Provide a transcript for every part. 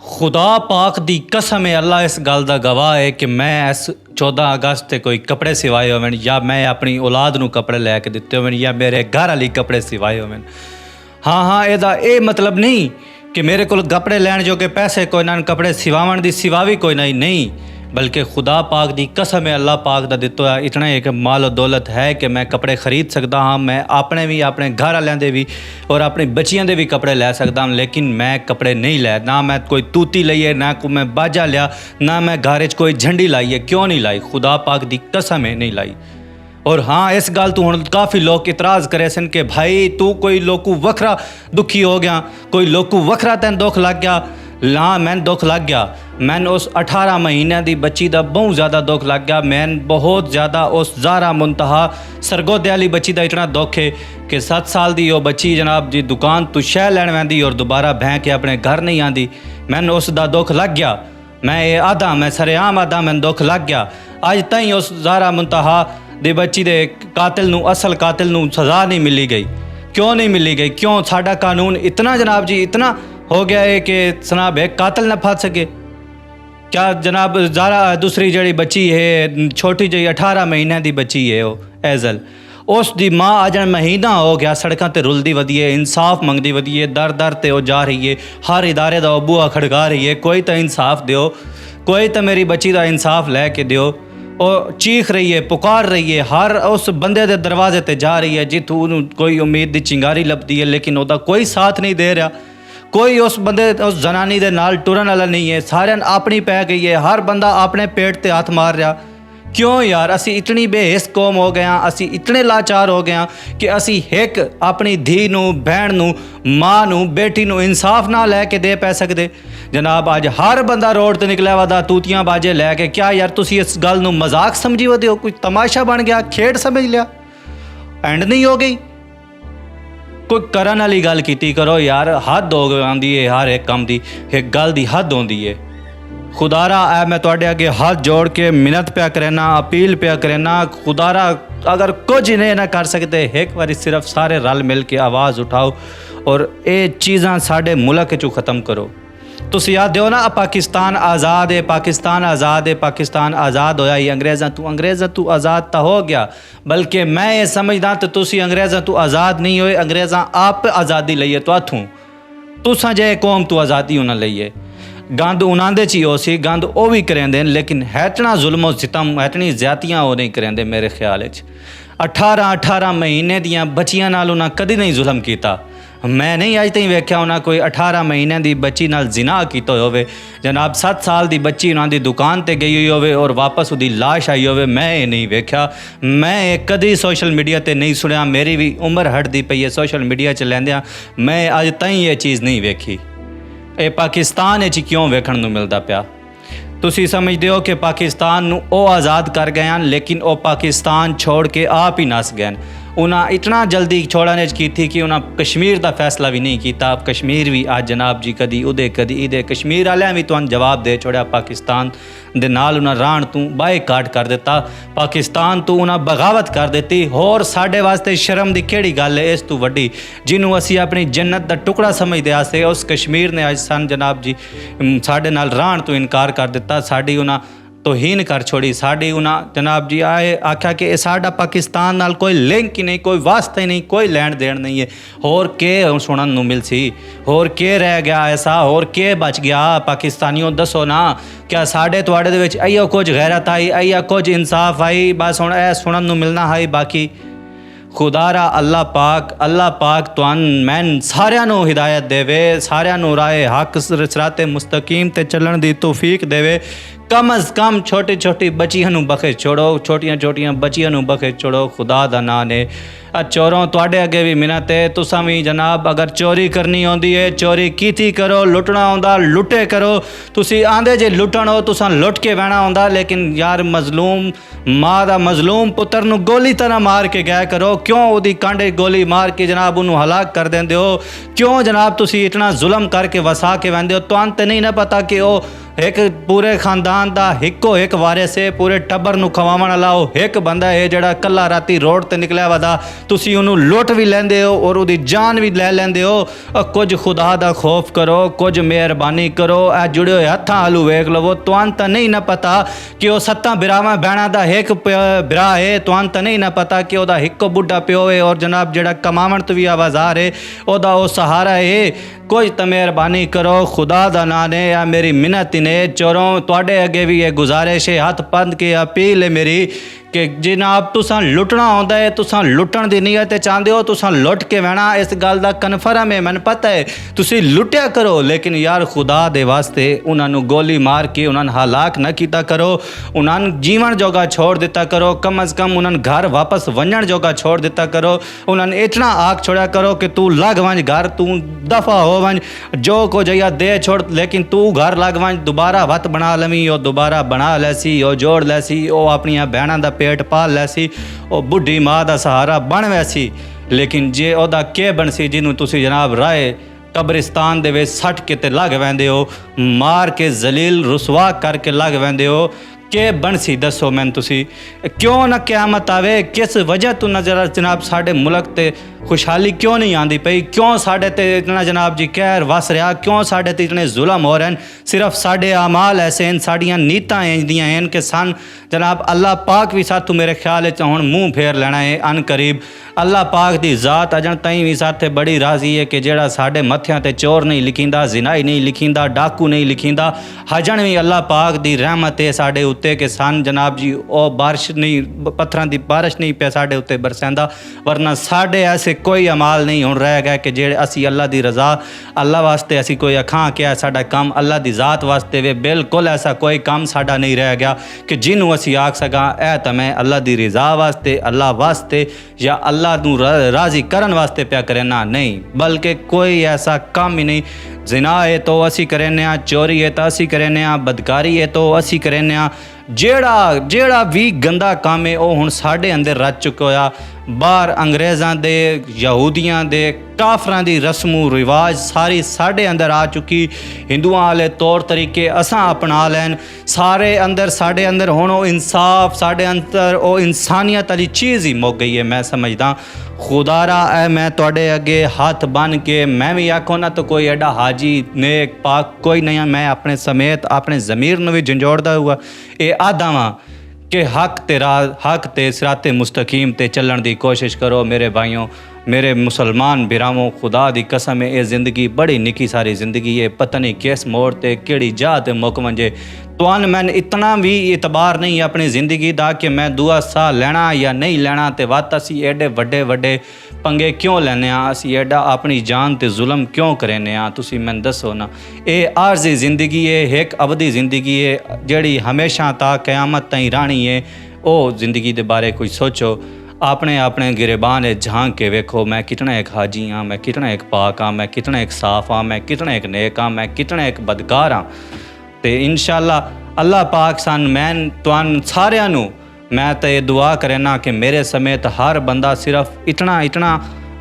खुदा पाक दी कसम है, अल्लाह इस गल का गवाह है कि मैं इस 14 अगस्त ते कोई कपड़े सिवाए होवन या मैं अपनी औलाद नूं कपड़े लैके दिते होवन या मेरे घर वाली कपड़े सिवाए होवन। हाँ ਇਹਦਾ ਇਹ मतलब नहीं कि मेरे को कपड़े लैण जोगे पैसे कोई ना, कपड़े सिवावन दी सिवा भी कोई नहीं, बल्कि खुदा पाक दी कसम है, अल्लाह पाक दा दिता इतना एक माल और दौलत है कि मैं कपड़े खरीद सकता हाँ। मैं अपने भी, अपने घर वालों के भी और अपनी बच्चियों के भी कपड़े लै सकता हूँ, लेकिन मैं कपड़े नहीं लै। ना मैं कोई तूती लईए, ना कोई मैं बाजा लिया, ना मैं घर च कोई झंडी लाई है। क्यों नहीं लाई? खुदा पाक दी कसम है नहीं लाई। और हाँ इस गल तू हुण काफ़ी लोग इतराज़ करे सन कि भाई तू कोई लोकू वखरा दुखी हो गया, कोई लोकू वखरा तैन दुख लग गया। हाँ मैन दुख लग गया, मैन उस 18 महीने की बच्ची का बहुत ज़्यादा दुख लग गया। मैन बहुत ज़्यादा उस ज़ारा मुंतहा सरगोदे वाली बच्ची का इतना दुख है कि 7 साल की वो बच्ची जनाब जी दुकान तो शह लैन वैंदी और दोबारा भैं के अपने घर नहीं आती। मैन उसका दुख लग गया, मैं ये आदा, मैं सरेआम आदा, मैन दुख लग गया। अज ताईं उस ज़ारा मुंतहा दी बच्ची दे कातिल नूं, असल कातिल नूं सज़ा नहीं मिली गई। क्यों नहीं मिली गई? क्यों? साडा कानून इतना जनाब जी इतना हो गया है कि जनाब एक कातिल न फंस सके क्या? जनाब ज़ारा दूसरी जड़ी बच्ची है छोटी जी 18 महीने की बच्ची है वो ऐज़ल, उस दी माँ अज महीना हो गया सड़कों ते रुलदी वधी है, इंसाफ मंगदी वधी है, दर दर ते वो जा रही है, हर इदारे का बूहा खड़का रही है, कोई तो इंसाफ दियो, कोई तो मेरी बच्ची का इंसाफ लैके दियो। और चीख रही है, पुकार रही है, हर उस बंदे दे दरवाजे ते जा रही है जित्थों कोई उम्मीद की चिंगारी लभदी है, लेकिन उसका कोई साथ नहीं दे रहा। कोई उस बंदे उस जनानी दे नाल टुरन वाला नहीं है, सारे अपनी पै गई है, हर बंदा अपने पेट ते हाथ मार रहा। क्यों यार? असी इतनी बेहिस कौम हो गए, असी इतने लाचार हो गए कि असी एक अपनी धी नूं, भैन नूं, माँ नूं, बेटी नूं इंसाफ ना लैके दे पै सकते। जनाब अज हर बंदा रोड ते निकलिया वादा तूतियां बाजे लैके। क्या यार तुसी इस गल नूं मजाक समझी वदे हो? कोई तमाशा बन गया, खेड समझ लिया, एंड नहीं हो गई। कोई करन वाली गल कीती करो यार, हद हो आंदी है हर एक काम दी, एक गल दी हद होंदी है। खुदारा ऐ मैं तुहाडे अगे हाथ जोड़ के मिन्नत पिया करना, अपील पिया करना, खुदारा अगर कुछ नहीं ना कर सकते एक बार सिर्फ सारे रल मिल के आवाज़ उठाओ और ये चीज़ां साडे मुल्क चों ख़त्म करो। तुसीं याद दिओ ना पाकिस्तान आज़ाद है, पाकिस्तान आज़ाद है, पाकिस्तान आज़ाद होया ही अंग्रेज़ां तू आज़ाद तो हो गया, बल्कि मैं ये समझदा तो तुसीं अंग्रेज़ां तू आज़ाद नहीं होए, अंग्रेज़ां आप आज़ादी लईए तो हथों। तुसां जे कौम तू आज़ादी उन्हां लईए। गंद उन्हां ची हो सी, गंद वो भी करेंदे, लेकिन हैतना जुल्म सितम, हैतनी ज़्यादतियाँ वो नहीं करेंदे मेरे ख्याल 18 महीने दियां बच्चियां नाल उन्हां कदी नहीं जुल्म कीता। मैं नहीं अज तक वेख्या उन्हें कोई 18 महीने की बच्ची नाल जिना किया होवे। जनाब 7 साल की बच्ची उन्होंने दुकान पर गई हुई होवे और वापस उसकी लाश आई होवे, मैं ये नहीं वेख्या। मैं कदी सोशल मीडिया पर नहीं सुनिया, मेरी भी उम्र हटती पई है सोशल मीडिया च लैंदियां, मैं अज ताईं ये चीज़ नहीं वेखी। ये पाकिस्तान च क्यों वेखण नूं मिलदा पिया? तुसी समझते हो कि पाकिस्तान नूं ओ आज़ाद कर गए हैं, लेकिन वो पाकिस्तान छोड़ के आप ही नस गए। उन्हें इतना जल्दी छोड़ने की थी कि उन्हें कश्मीर का फैसला भी नहीं किया। कश्मीर भी आज जनाब जी कदी उदे कदी इदे, कश्मीर वाले भी तुहानूं जवाब दे छोड़ा। पाकिस्तान दे नाल उन्हें राण तू बायकाट कर दिता, पाकिस्तान तो उन्हें बगावत कर दी। होर साडे वास्ते शर्म की केड़ी गल है इस तू वड्डी, जिन्हों असी अपनी जन्नत का टुकड़ा समझते आसे, उस कश्मीर ने अज सन जनाब जी साडे नाल राण तो इनकार कर दिता, साड़ी उन्हें तोहीन कर छोड़ी, साड़ी उन्हें जनाब जी आए आख्या कि साडा पाकिस्तान नाल कोई लिंक ही नहीं, कोई वास्ता ही नहीं, कोई लैण देण नहीं है। होर के सुनन नूं मिल सी, होर के रह गया ऐसा, होर के बच गया? पाकिस्तानियों दसो ना, क्या साडे तुहाडे दे विच इहो कुछ गैरत आई, इहो कुछ इंसाफ आई? बस हुण ए सुनन नूं मिलना है बाकी। खुदारा अल्लाह पाक तुहान मैन सारिਆਂ ਨੂੰ हिदायत देवे, सारिਆਂ ਨੂੰ राहे हक सिराते मुस्तकीम ते चलण दी तौफीक देवे। कम अज़ कम छोटी छोटी बच्चियां नूं बखे छोड़ो, छोटियां बच्चियां नूं बखे छोड़ो, खुदा दा नाम ने। चोरों तुहाडे अगे भी मिन्नत है, तुसां भी जनाब अगर चोरी करनी आउंदी है चोरी कीती करो, लुटना आउंदा लुटे करो। तुसीं आंदे जे लुटण हो तुसां लुट के बहना आउंदा, लेकिन यार मजलूम माँ दा मजलूम पुत्र नूं गोली तरह मार के गया करो। क्यों उहदी कांडे गोली मार के जनाब उन्होंने हलाक कर देंदे हो? क्यों जनाब तुसीं इतना जुल्म करके वसा के वैंदे हो? तुहानूं ते नहीं ना पता कि वो एक पूरे खानदान का हिको एक वारिस है, पूरे टब्बर नूं खवावण वाला वो एक बंदा है जिहड़ा कल्ला राती रोड ते निकलिया वदा, तुसीं उहनूं लुੱਟ भी लैंदे हो और उहदी जान भी लै लैंदे हो। कुछ खुदा दा खौफ करो, कुछ मेहरबानी करो, ए जुड़े होए हत्थां आलू वेख लवो। तुहान तां नहीं ना पता कि वो 7 बिरावां भैणां दा एक बिरा है, तुहान तां नहीं ना पता कि ओहदा हिको बुढ़ा प्यो है और जनाब जिहड़ा कमावण तो भी आवाज़ार है ओहदा वो सहारा है। कुछ तो मेहरबानी करो, खुदा दा नां ने या मेरी मिन्नत ने चोरों तुहाडे अगे भी ये गुजारिश है, हथ बंद के अपील है मेरी कि जनाब तुसां लुटना आउंदा है, तुसां लुटण दी नीयत चाहते हो, तुसां लुट के वहना, इस गल दा कन्फर्म है, मैनूं पता है तुसीं लुटिया करो, लेकिन यार खुदा दे वास्ते उन्होंने गोली मार के उन्होंने हलाक न किया करो, उन्होंने जीवन जोगा छोड़ दिता करो, कम अज़ कम उन्होंने घर वापस वंजण जोगा छोड़ दिता करो। उन्होंने इतना आख छोड़ा करो कि तू लग वंज घर, तू दफ़ा हो वंज, जो कुछ या दे छोड़, लेकिन तू घर लग वंज, दोबारा वत बना लवी, वो दोबारा बना लैसी, वो जोड़ लैसी, वो अपनिया भैणां दा पेट पाल लैसी, वो बुढ़ी माँ का सहारा बन वैसी। लेकिन जे ओदा के बनसी जिन्हों तुसी जनाब राय कब्रिस्तान दे विच सट के ते लग वैंदे हो, मार के जलील रुसवा करके लग वैंदे हो, के बनसी दसो मैनूं तुसी। क्यों ना क़यामत आवे, किस वजह तो नजर जनाब साडे मुल्क ते खुशहाली क्यों नहीं आती पई, क्यों साडे ते इतना जनाब जी कहर वस रहा, क्यों साडे ते इतने जुल्म हो रहे हैं। सिर्फ साडे आमाल ऐसे हैं, साड़ियाँ नीतां इंजदियां हैं कि सन जनाब अल्लाह पाक भी साथों मेरे ख्याल हुण मूँह फेर लेना है अन करीब। अल्लाह पाक दी ज़ात अजन ताईं भी साथे बड़ी राज़ी है कि जेड़ा साडे मत्थियां ते चोर नहीं लिखींदा, जिनाई नहीं लिखींदा, डाकू नहीं लिखींदा, हजन भी अल्लाह पाक दी रहमत है साडे उत्ते कि सन जनाब जी ओ बारिश नहीं, पत्थरां दी बारिश नहीं पे साडे उत्ते बरसैंदा, वरना साडे ऐसे कोई अमाल नहीं हुण रह गया कि जेड़े असी अल्लाह दी रज़ा अल्लाह वास्ते असी कोई अखां क्या साडा काम अल्लाह दी ज़ात वास्ते वे, बिल्कुल ऐसा कोई काम साडा नहीं रह गया कि जिन्हों असी आख सकां ऐ तां मैं अल्लाह दी रज़ा वास्ते, अल्लाह वास्ते या अल्लाह नूं राज़ी करन वास्ते प्या करे ना, नहीं, बल्कि कोई ऐसा काम ही नहीं। जिना है तो असी करें, चोरी है तो असी करें, बदकारी है तो असी करें, जेड़ा भी गंदा काम है वो हुण साडे अंदर रच चुका होया। बाहर अंग्रेज़ां दे, यहूदियां दे, काफरां दी रस्मू रिवाज सारी साडे अंदर आ चुकी, हिंदुआं वाले तौर तरीके असां अपना लैन, सारे अंदर साडे अंदर हुण वो इंसाफ, साडे अंदर वो इंसानियत वाली चीज़ ही मुक गई है। मैं समझदा खुदारा है, मैं तुहाडे अगे हाथ बन के मैं भी आखो ना तो कोई एडा हाजी नेक पाक कोई नहीं, मैं अपने समेत अपने ज़मीर नूं भी झंझोड़दा हुआ ये आदा वां कि हक ते सिराते मुस्तकीम ते चलण दी कोशिश करो मेरे भाइयों, मेरे मुसलमान बिरावों। खुदा दी कसम है ये ज़िंदगी बड़ी निकी सारी ज़िंदगी है, पता नहीं किस मोड़ ते केड़ी जा ते मुक वंजे। तुहान मैन इतना भी इतबार नहीं अपनी ज़िंदगी दा कि मैं दुआ साह लैना या नहीं लैना, ते वत असी एडे वड्डे वड्डे पंगे क्यों लैने आ, असी एडा अपनी जान ते जुल्म क्यों करेने आ, तुसी मैन दसो ना। ये आर्जी ज़िंदगी है, एक अवधी ज़िंदगी है जेड़ी हमेशा ता क़यामत ताईं रानी है। ओ ज़िंदगी दे बारे कुछ सोचो, अपने अपने गिरेबान झांक के वेखो, मैं कितना एक हाजी हाँ, मैं कितना एक पाक हाँ, मैं कितना एक साफ हाँ, मैं कितना एक नेक हाँ, मैं कितना एक बदकार हाँ। ते इंशाअल्लाह अल्लाह पाक सन मैन तुहान सारिਆਂ ਨੂੰ मैं तो ये दुआ करना कि मेरे समेत हर बंदा सिर्फ इतना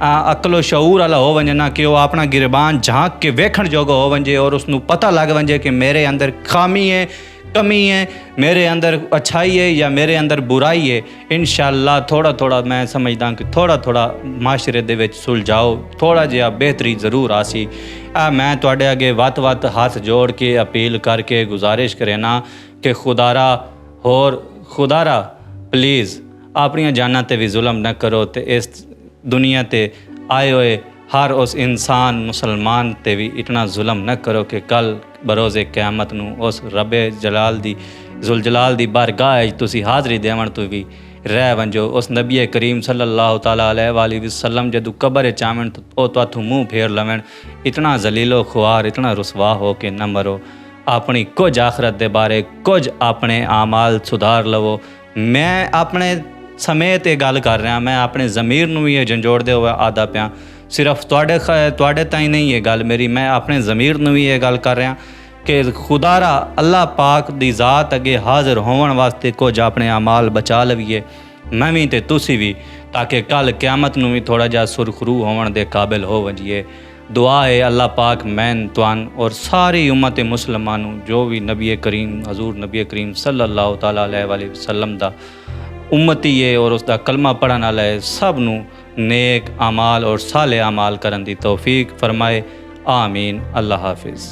अकलो शऊर वाला हो वंजे ना कि वो अपना गिरबान झांक के वेखण जोगा हो वंजे और उसनू पता लग वंजे कि मेरे अंदर खामी है, कमी है, मेरे अंदर अच्छाई है या मेरे अंदर बुराई है। इंशाअल्लाह थोड़ा थोड़ा मैं समझदा कि थोड़ा थोड़ा माशरे दे विच सुलझाओ, थोड़ा जिहा बेहतरी ज़रूर आसी। मैं तुहाडे अगे वत हाथ जोड़ के अपील करके गुजारिश करे ना कि खुदारा प्लीज़ अपनी जाना ते भी जुल्म न करो, ते इस दुनिया ते आए हुए हर उस इंसान मुसलमान ते भी इतना जुल्म न करो कि कल बरोज़े क़यामत नूं उस रब्बे जलाल दी जुलजलाल दी बारगाह तुसी हाज़री देवण तो भी रह वंजो। उस नबी करीम सल्लल्लाहु ताला अलैहि वसल्लम जदों कबर चावन तो तुहाथों मूँह फेर लवण, इतना जलीलो खुआर इतना रुसवा हो के न मरो। अपनी कुछ आखरत दे बारे कुछ अपने आमाल सुधार लवो। मैं अपने समेत ये गल कर रहा, मैं अपने ज़मीर नूं भी ये झंझोड़दे हुए आदा पिया, सिर्फ तुहाडे ताईं नहीं ये गल मेरी, मैं अपने ज़मीर नूं भी ये गल कर रहा कि खुदारा अल्लाह पाक दी ज़ात अगे हाज़र होवन वास्ते कुछ अपने अमाल बचा लवीए, मैं भी ते तुसी भी, ताकि कल क़यामत नूं भी थोड़ा जिहा सुरखरू होवन दे काबिल हो वजिए। दुआ है अल्लाह पाक मैन तुआन और सारी उम्मत मुसलमान नूं जो भी नबी करीम हजूर नबी करीम सल्लल्लाहु तआला अलैहि वसल्लम दा उम्मती है और उसका कलमा पढ़न वाला है सब नूं नेक अमाल और साले अमाल करन दी तौफीक फरमाए। आमीन। अल्लाह हाफिज़।